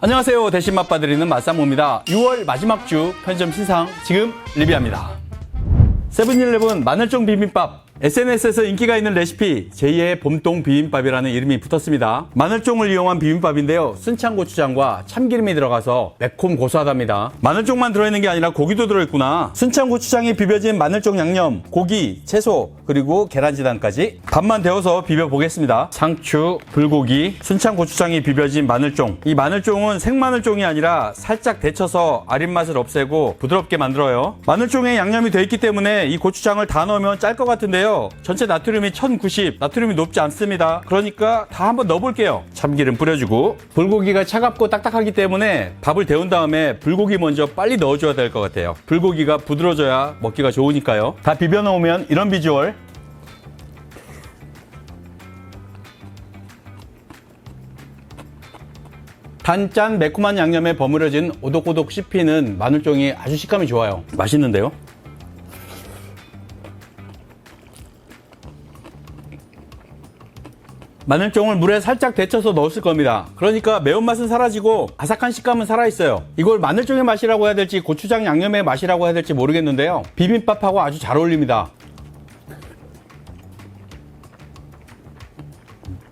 안녕하세요. 대신 맛봐드리는 맛사모입니다. 6월 마지막 주 편의점 신상 지금 리뷰합니다. 세븐일레븐 마늘종 비빔밥. SNS에서 인기가 있는 레시피 제2의 봄동 비빔밥이라는 이름이 붙었습니다. 마늘종을 이용한 비빔밥인데요. 순창 고추장과 참기름이 들어가서 매콤 고소하답니다. 마늘종만 들어있는 게 아니라 고기도 들어있구나. 순창 고추장이 비벼진 마늘종 양념, 고기, 채소, 그리고 계란지단까지 밥만 데워서 비벼보겠습니다. 상추, 불고기, 순창 고추장이 비벼진 마늘종. 이 마늘종은 생마늘종이 아니라 살짝 데쳐서 아린 맛을 없애고 부드럽게 만들어요. 마늘종에 양념이 되어 있기 때문에 이 고추장을 다 넣으면 짤 것 같은데요. 전체 나트륨이 1090, 나트륨이 높지 않습니다. 그러니까 다 한번 넣어볼게요. 참기름 뿌려주고, 불고기가 차갑고 딱딱하기 때문에 밥을 데운 다음에 불고기 먼저 빨리 넣어줘야 될 것 같아요. 불고기가 부드러져야 먹기가 좋으니까요. 다 비벼 놓으면 이런 비주얼. 단짠 매콤한 양념에 버무려진 오독오독 씹히는 마늘종이 아주 식감이 좋아요. 맛있는데요? 마늘종을 물에 살짝 데쳐서 넣었을 겁니다. 그러니까 매운맛은 사라지고 아삭한 식감은 살아있어요. 이걸 마늘종의 맛이라고 해야 될지 고추장 양념의 맛이라고 해야 될지 모르겠는데요. 비빔밥하고 아주 잘 어울립니다.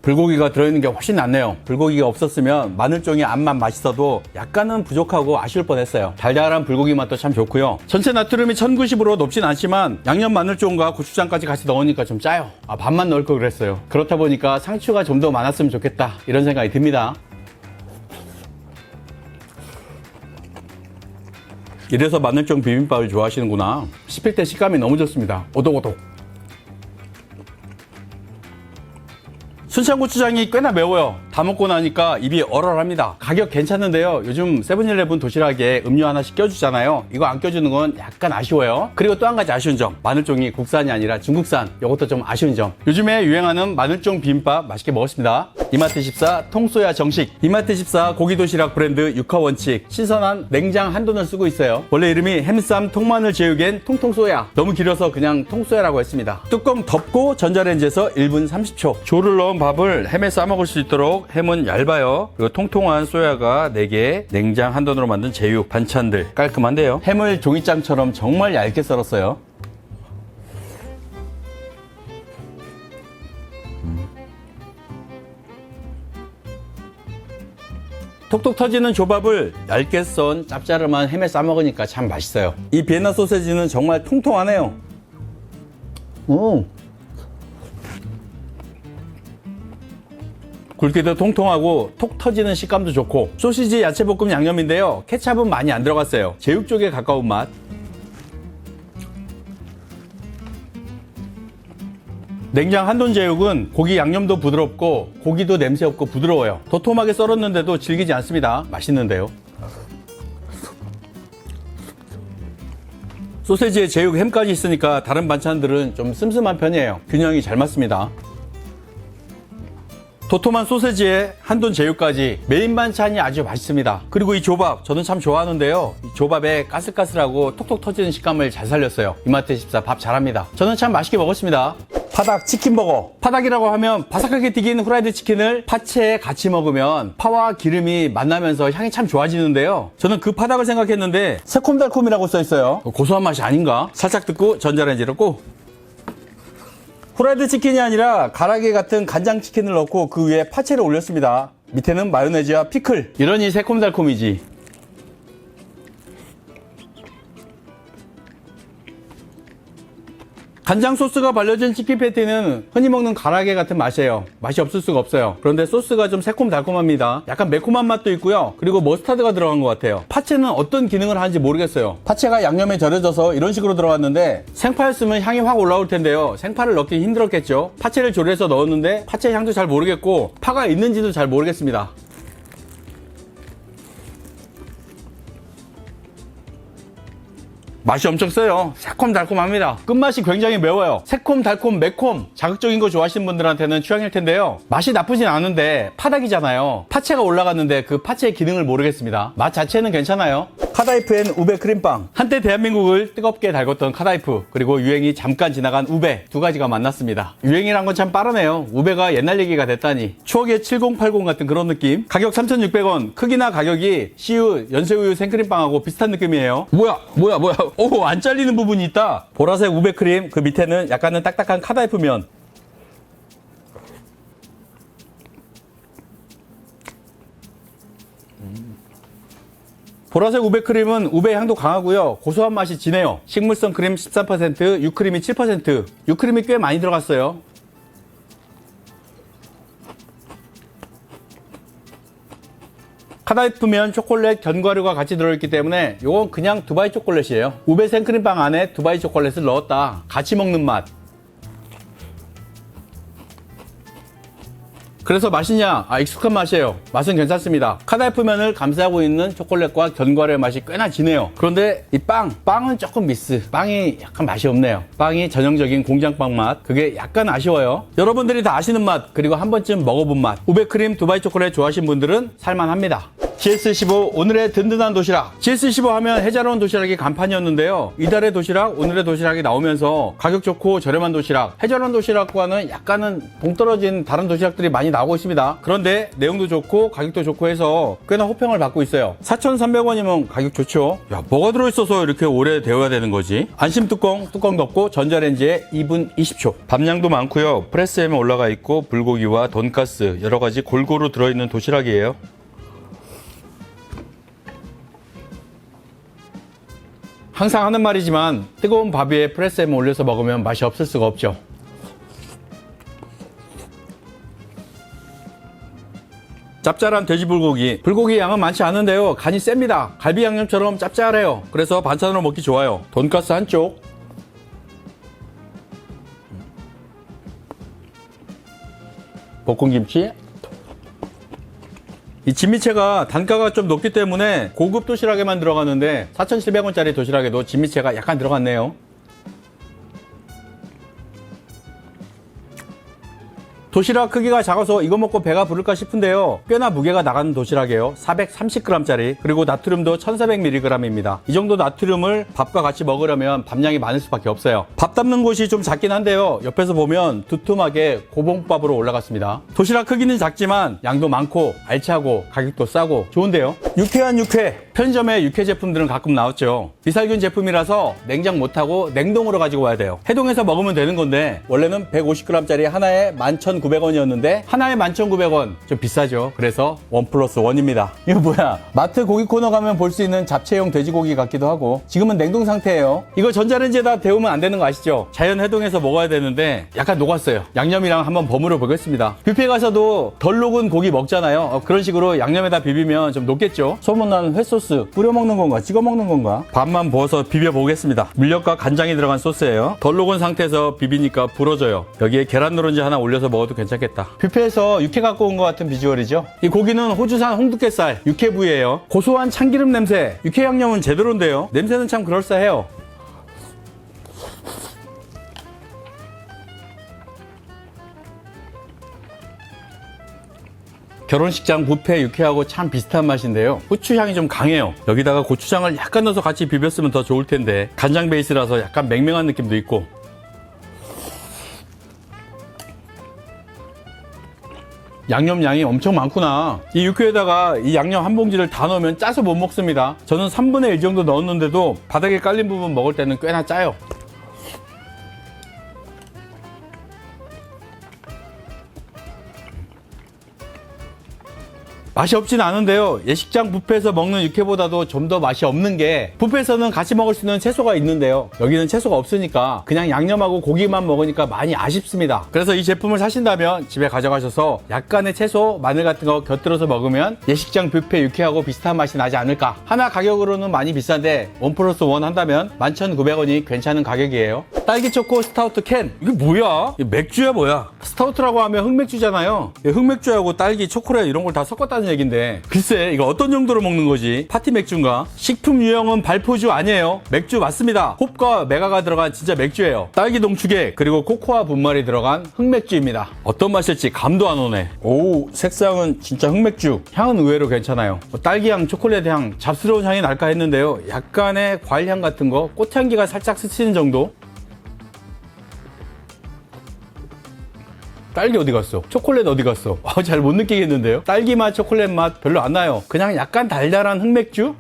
불고기가 들어있는 게 훨씬 낫네요. 불고기가 없었으면 마늘종이 앞만 맛있어도 약간은 부족하고 아쉬울 뻔했어요. 달달한 불고기 맛도 참 좋고요. 전체 나트륨이 1090으로 높진 않지만 양념 마늘종과 고추장까지 같이 넣으니까 좀 짜요. 반만 넣을 걸 그랬어요. 그렇다 보니까 상추가 좀 더 많았으면 좋겠다 이런 생각이 듭니다. 이래서 마늘종 비빔밥을 좋아하시는구나. 씹힐 때 식감이 너무 좋습니다. 오독오독. 순창고추장이 꽤나 매워요. 다 먹고 나니까 입이 얼얼합니다. 가격 괜찮은데요. 요즘 세븐일레븐 도시락에 음료 하나씩 껴주잖아요. 이거 안 껴주는 건 약간 아쉬워요. 그리고 또 한 가지 아쉬운 점. 마늘종이 국산이 아니라 중국산. 이것도 좀 아쉬운 점. 요즘에 유행하는 마늘종 비빔밥 맛있게 먹었습니다. 이마트14 통소야 정식. 이마트14 고기도시락 브랜드 육화원칙. 신선한 냉장 한돈을 쓰고 있어요. 원래 이름이 햄쌈 통마늘 제육엔 통통소야. 너무 길어서 그냥 통소야라고 했습니다. 뚜껑 덮고 전자레인지에서 1분 30초. 조를 넣은 밥을 햄에 싸먹을 수 있도록 햄은 얇아요. 그리고 통통한 소야가 4개, 냉장 한돈으로 만든 제육, 반찬들 깔끔한데요. 햄을 종이장처럼 정말 얇게 썰었어요. 톡톡 터지는 조밥을 얇게 썬 짭짤한 햄에 싸먹으니까 참 맛있어요. 이 비엔나 소세지는 정말 통통하네요. 굵기도 통통하고 톡 터지는 식감도 좋고, 소시지 야채볶음 양념인데요. 케찹은 많이 안 들어갔어요. 제육 쪽에 가까운 맛. 냉장 한돈 제육은 고기 양념도 부드럽고 고기도 냄새 없고 부드러워요. 도톰하게 썰었는데도 질기지 않습니다. 맛있는데요. 소세지에 제육, 햄까지 있으니까 다른 반찬들은 좀 슴슴한 편이에요. 균형이 잘 맞습니다. 도톰한 소세지에 한돈 제육까지 메인 반찬이 아주 맛있습니다. 그리고 이 조밥 저는 참 좋아하는데요. 이 조밥에 까슬까슬하고 톡톡 터지는 식감을 잘 살렸어요. 이마트14 밥 잘합니다. 저는 참 맛있게 먹었습니다. 파닭 치킨버거. 파닭이라고 하면 바삭하게 튀긴 후라이드 치킨을 파채에 같이 먹으면 파와 기름이 만나면서 향이 참 좋아지는데요. 저는 그 파닭을 생각했는데 새콤달콤이라고 써있어요. 고소한 맛이 아닌가? 살짝 듣고 전자레인지로 꼭. 후라이드 치킨이 아니라 가라게 같은 간장 치킨을 넣고 그 위에 파채를 올렸습니다. 밑에는 마요네즈와 피클. 이러니 새콤달콤이지. 간장 소스가 발려진 치킨 패티는 흔히 먹는 가라게 같은 맛이에요. 맛이 없을 수가 없어요. 그런데 소스가 좀 새콤달콤합니다. 약간 매콤한 맛도 있고요. 그리고 머스타드가 들어간 것 같아요. 파채는 어떤 기능을 하는지 모르겠어요. 파채가 양념에 절여져서 이런 식으로 들어갔는데 생파였으면 향이 확 올라올 텐데요. 생파를 넣기 힘들었겠죠. 파채를 조리해서 넣었는데 파채 향도 잘 모르겠고 파가 있는지도 잘 모르겠습니다. 맛이 엄청 세요. 새콤달콤합니다. 끝맛이 굉장히 매워요. 새콤달콤 매콤 자극적인 거 좋아하시는 분들한테는 취향일 텐데요. 맛이 나쁘진 않은데 파닭이잖아요. 파채가 올라갔는데 그 파채의 기능을 모르겠습니다. 맛 자체는 괜찮아요. 카다이프 앤 우베 크림빵. 한때 대한민국을 뜨겁게 달궜던 카다이프, 그리고 유행이 잠깐 지나간 우베, 두 가지가 만났습니다. 유행이란 건 참 빠르네요. 우베가 옛날 얘기가 됐다니. 추억의 7080 같은 그런 느낌. 가격 3,600원. 크기나 가격이 CU 연세우유 생크림빵하고 비슷한 느낌이에요. 뭐야. 오, 안 잘리는 부분이 있다. 보라색 우베 크림, 그 밑에는 약간은 딱딱한 카다이프 면. 보라색 우베 크림은 우베 향도 강하고요. 고소한 맛이 진해요. 식물성 크림 13%, 유크림이 7%. 유크림이 꽤 많이 들어갔어요. 카다이프면 초콜릿 견과류가 같이 들어있기 때문에 이건 그냥 두바이 초콜릿이에요. 우베 생크림빵 안에 두바이 초콜릿을 넣었다. 같이 먹는 맛. 그래서 맛이냐? 익숙한 맛이에요. 맛은 괜찮습니다. 카다이프면을 감싸고 있는 초콜릿과 견과류의 맛이 꽤나 진해요. 그런데 이 빵은 조금 미스. 빵이 약간 맛이 없네요. 빵이 전형적인 공장빵 맛. 그게 약간 아쉬워요. 여러분들이 다 아시는 맛, 그리고 한 번쯤 먹어본 맛. 우베크림 두바이 초콜릿 좋아하시는 분들은 살만합니다. GS15 오늘의 든든한 도시락. GS15 하면 해자로운 도시락이 간판이었는데요. 이달의 도시락, 오늘의 도시락이 나오면서 가격 좋고 저렴한 도시락, 해자로운 도시락과는 약간은 동떨어진 다른 도시락들이 많이 나오고 있습니다. 그런데 내용도 좋고 가격도 좋고 해서 꽤나 호평을 받고 있어요. 4,300원이면 가격 좋죠. 야, 뭐가 들어있어서 이렇게 오래 데워야 되는 거지? 안심 뚜껑 덮고 전자레인지에 2분 20초. 밥량도 많고요. 프레스엠에 올라가 있고 불고기와 돈가스 여러 가지 골고루 들어있는 도시락이에요. 항상 하는 말이지만 뜨거운 밥 위에 프레스엠을 올려서 먹으면 맛이 없을 수가 없죠. 짭짤한 돼지 불고기. 불고기 양은 많지 않은데요. 간이 셉니다. 갈비 양념처럼 짭짤해요. 그래서 반찬으로 먹기 좋아요. 돈가스 한쪽. 볶음김치. 이 진미채가 단가가 좀 높기 때문에 고급 도시락에만 들어가는데 4,700원짜리 도시락에도 진미채가 약간 들어갔네요. 도시락 크기가 작아서 이거 먹고 배가 부를까 싶은데요. 꽤나 무게가 나가는 도시락이에요. 430g짜리. 그리고 나트륨도 1400mg입니다. 이 정도 나트륨을 밥과 같이 먹으려면 밥량이 많을 수밖에 없어요. 밥 담는 곳이 좀 작긴 한데요. 옆에서 보면 두툼하게 고봉밥으로 올라갔습니다. 도시락 크기는 작지만 양도 많고 알차고 가격도 싸고 좋은데요. 유쾌한 육회. 편의점에 육회 제품들은 가끔 나왔죠. 비살균 제품이라서 냉장 못하고 냉동으로 가지고 와야 돼요. 해동해서 먹으면 되는 건데 원래는 150g짜리 하나에 11,900원이었는데 하나에 11,900원. 좀 비싸죠. 그래서 1+1입니다. 이거 뭐야? 마트 고기 코너 가면 볼 수 있는 잡채용 돼지고기 같기도 하고 지금은 냉동 상태예요. 이거 전자레인지에다 데우면 안 되는 거 아시죠? 자연 해동해서 먹어야 되는데 약간 녹았어요. 양념이랑 한번 버무려 보겠습니다. 뷔페 가서도 덜 녹은 고기 먹잖아요. 그런 식으로 양념에다 비비면 좀 녹겠죠. 소문난 횟소스 뿌려 먹는 건가 찍어 먹는 건가? 밥만 부어서 비벼 보겠습니다. 물엿과 간장이 들어간 소스예요. 덜 녹은 상태에서 비비니까 부러져요. 여기에 계란 노른지 하나 올려서 먹어도 괜찮겠다. 뷔페에서 육회 갖고 온 것 같은 비주얼이죠. 이 고기는 호주산 홍두깨살 육회 부위예요. 고소한 참기름 냄새. 육회 양념은 제대로인데요. 냄새는 참 그럴싸해요. 결혼식장 뷔페 육회하고 참 비슷한 맛인데요. 후추향이 좀 강해요. 여기다가 고추장을 약간 넣어서 같이 비볐으면 더 좋을 텐데 간장 베이스라서 약간 맹맹한 느낌도 있고. 양념 양이 엄청 많구나. 이 육회에다가 이 양념 한 봉지를 다 넣으면 짜서 못 먹습니다. 저는 3분의 1 정도 넣었는데도 바닥에 깔린 부분 먹을 때는 꽤나 짜요. 맛이 없진 않은데요. 예식장 뷔페에서 먹는 육회보다도 좀 더 맛이 없는 게 뷔페에서는 같이 먹을 수 있는 채소가 있는데요. 여기는 채소가 없으니까 그냥 양념하고 고기만 먹으니까 많이 아쉽습니다. 그래서 이 제품을 사신다면 집에 가져가셔서 약간의 채소, 마늘 같은 거 곁들여서 먹으면 예식장 뷔페 육회하고 비슷한 맛이 나지 않을까. 하나 가격으로는 많이 비싼데 1+1 한다면 11,900원이 괜찮은 가격이에요. 딸기 초코 스타우트 캔. 이게 뭐야? 이게 맥주야 뭐야? 스타우트라고 하면 흑맥주잖아요. 흑맥주하고 딸기, 초콜릿 이런 걸 다 섞었다는 섭섭하다는 얘긴데 글쎄 이거 어떤 정도로 먹는 거지? 파티 맥주인가? 식품 유형은 발포주 아니에요. 맥주 맞습니다. 홉과 메가가 들어간 진짜 맥주예요. 딸기 동축에 그리고 코코아 분말이 들어간 흑맥주입니다. 어떤 맛일지 감도 안 오네. 오, 색상은 진짜 흑맥주. 향은 의외로 괜찮아요. 딸기향, 초콜릿향, 잡스러운 향이 날까 했는데요. 약간의 과일향 같은 거, 꽃향기가 살짝 스치는 정도? 딸기 어디 갔어? 초콜릿 어디 갔어? 잘 못 느끼겠는데요? 딸기 맛, 초콜릿 맛 별로 안 나요. 그냥 약간 달달한 흑맥주?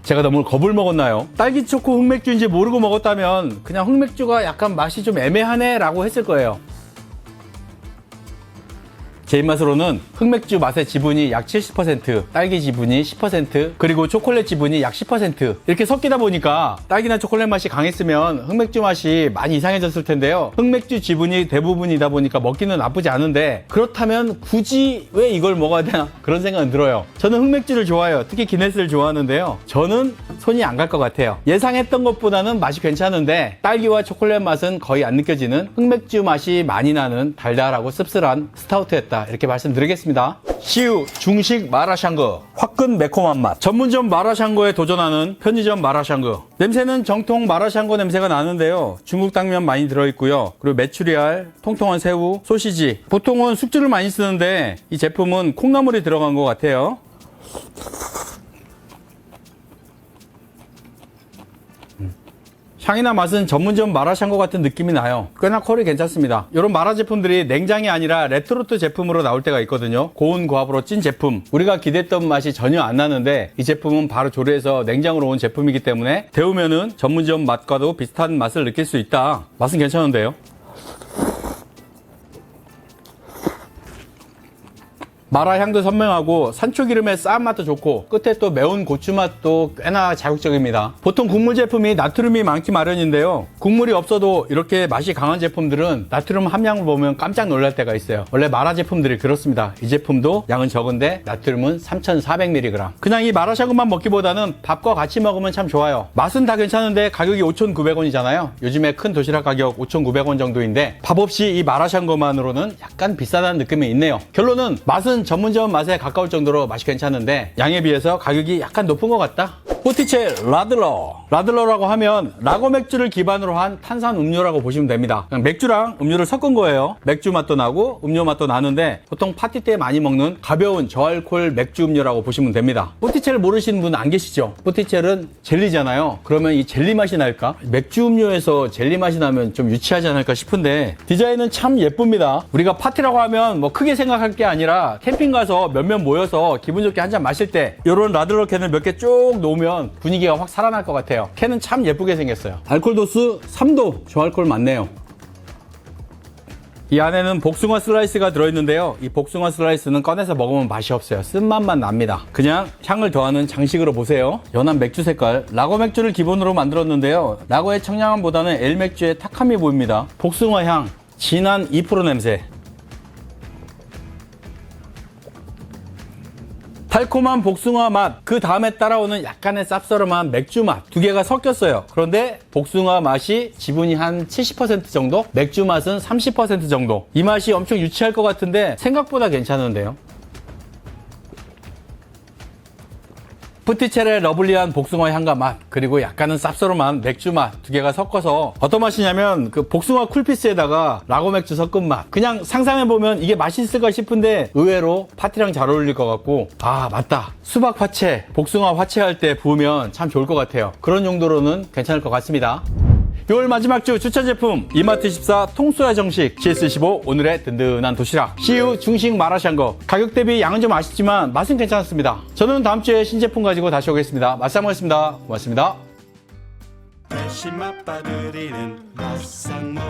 제가 너무 겁을 먹었나요? 딸기 초코 흑맥주인지 모르고 먹었다면 그냥 흑맥주가 약간 맛이 좀 애매하네 라고 했을 거예요. 제 입맛으로는 흑맥주 맛의 지분이 약 70%, 딸기 지분이 10%, 그리고 초콜릿 지분이 약 10% 이렇게 섞이다 보니까 딸기나 초콜릿 맛이 강했으면 흑맥주 맛이 많이 이상해졌을 텐데요. 흑맥주 지분이 대부분이다 보니까 먹기는 나쁘지 않은데 그렇다면 굳이 왜 이걸 먹어야 되나 그런 생각은 들어요. 저는 흑맥주를 좋아해요. 특히 기네스를 좋아하는데요. 저는 손이 안 갈 것 같아요. 예상했던 것보다는 맛이 괜찮은데 딸기와 초콜릿 맛은 거의 안 느껴지는 흑맥주 맛이 많이 나는 달달하고 씁쓸한 스타우트였다. 이렇게 말씀드리겠습니다. 시우 중식 마라샹궈 화끈 매콤한 맛. 전문점 마라샹궈에 도전하는 편의점 마라샹궈. 냄새는 정통 마라샹궈 냄새가 나는데요. 중국 당면 많이 들어있고요. 그리고 메추리알, 통통한 새우, 소시지. 보통은 숙주를 많이 쓰는데 이 제품은 콩나물이 들어간 것 같아요. 향이나 맛은 전문점 마라샹궈 같은 느낌이 나요. 꽤나 퀄이 괜찮습니다. 이런 마라 제품들이 냉장이 아니라 레트로트 제품으로 나올 때가 있거든요. 고온 고압으로 찐 제품. 우리가 기대했던 맛이 전혀 안 나는데 이 제품은 바로 조리해서 냉장으로 온 제품이기 때문에 데우면은 전문점 맛과도 비슷한 맛을 느낄 수 있다. 맛은 괜찮은데요. 마라 향도 선명하고 산초기름의 싸한 맛도 좋고 끝에 또 매운 고추 맛도 꽤나 자극적입니다. 보통 국물 제품이 나트륨이 많기 마련인데요. 국물이 없어도 이렇게 맛이 강한 제품들은 나트륨 함량을 보면 깜짝 놀랄 때가 있어요. 원래 마라 제품들이 그렇습니다. 이 제품도 양은 적은데 나트륨은 3400mg. 그냥 이 마라샹궈만 먹기보다는 밥과 같이 먹으면 참 좋아요. 맛은 다 괜찮은데 가격이 5,900원이잖아요. 요즘에 큰 도시락 가격 5,900원 정도인데 밥 없이 이 마라샹궈만으로는 약간 비싸다는 느낌이 있네요. 결론은 맛은 전문점 맛에 가까울 정도로 맛이 괜찮은데 양에 비해서 가격이 약간 높은 것 같다. 포티체 라들러. 라들러라고 하면 라거 맥주를 기반으로 한 탄산 음료라고 보시면 됩니다. 그냥 맥주랑 음료를 섞은 거예요. 맥주 맛도 나고 음료 맛도 나는데 보통 파티 때 많이 먹는 가벼운 저알콜 맥주 음료라고 보시면 됩니다. 포티체를 모르시는 분 안 계시죠? 포티체는 젤리잖아요. 그러면 이 젤리 맛이 날까? 맥주 음료에서 젤리 맛이 나면 좀 유치하지 않을까 싶은데 디자인은 참 예쁩니다. 우리가 파티라고 하면 뭐 크게 생각할 게 아니라 캠핑 가서 몇몇 모여서 기분 좋게 한 잔 마실 때 이런 라들러 캔을 몇 개 쭉 놓으면 분위기가 확 살아날 것 같아요. 캔은 참 예쁘게 생겼어요. 알코올 도수 3도. 저알코올 맞네요. 이 안에는 복숭아 슬라이스가 들어있는데요. 이 복숭아 슬라이스는 꺼내서 먹으면 맛이 없어요. 쓴맛만 납니다. 그냥 향을 더하는 장식으로 보세요. 연한 맥주 색깔. 라거 맥주를 기본으로 만들었는데요. 라거의 청량함보다는 엘 맥주의 탁함이 보입니다. 복숭아 향, 진한 2% 냄새. 달콤한 복숭아 맛, 그 다음에 따라오는 약간의 쌉싸름한 맥주 맛 두 개가 섞였어요. 그런데 복숭아 맛이 지분이 한 70% 정도, 맥주 맛은 30% 정도. 이 맛이 엄청 유치할 것 같은데 생각보다 괜찮은데요. 포티체의 러블리한 복숭아 향과 맛, 그리고 약간은 쌉싸름한 맥주 맛 두 개가 섞어서 어떤 맛이냐면 그 복숭아 쿨피스에다가 라거 맥주 섞은 맛. 그냥 상상해보면 이게 맛있을까 싶은데 의외로 파티랑 잘 어울릴 것 같고, 아 맞다, 수박 화채, 복숭아 화채할 때 부으면 참 좋을 것 같아요. 그런 용도로는 괜찮을 것 같습니다. 6월 마지막 주 추천 제품 이마트24 통소야 정식 GS15 오늘의 든든한 도시락 시우 중식 마라샹궈. 가격 대비 양은 좀 아쉽지만 맛은 괜찮았습니다. 저는 다음 주에 신제품 가지고 다시 오겠습니다. 맛상 먹겠습니다. 고맙습니다. 맛있맛 빠드리는 맛상무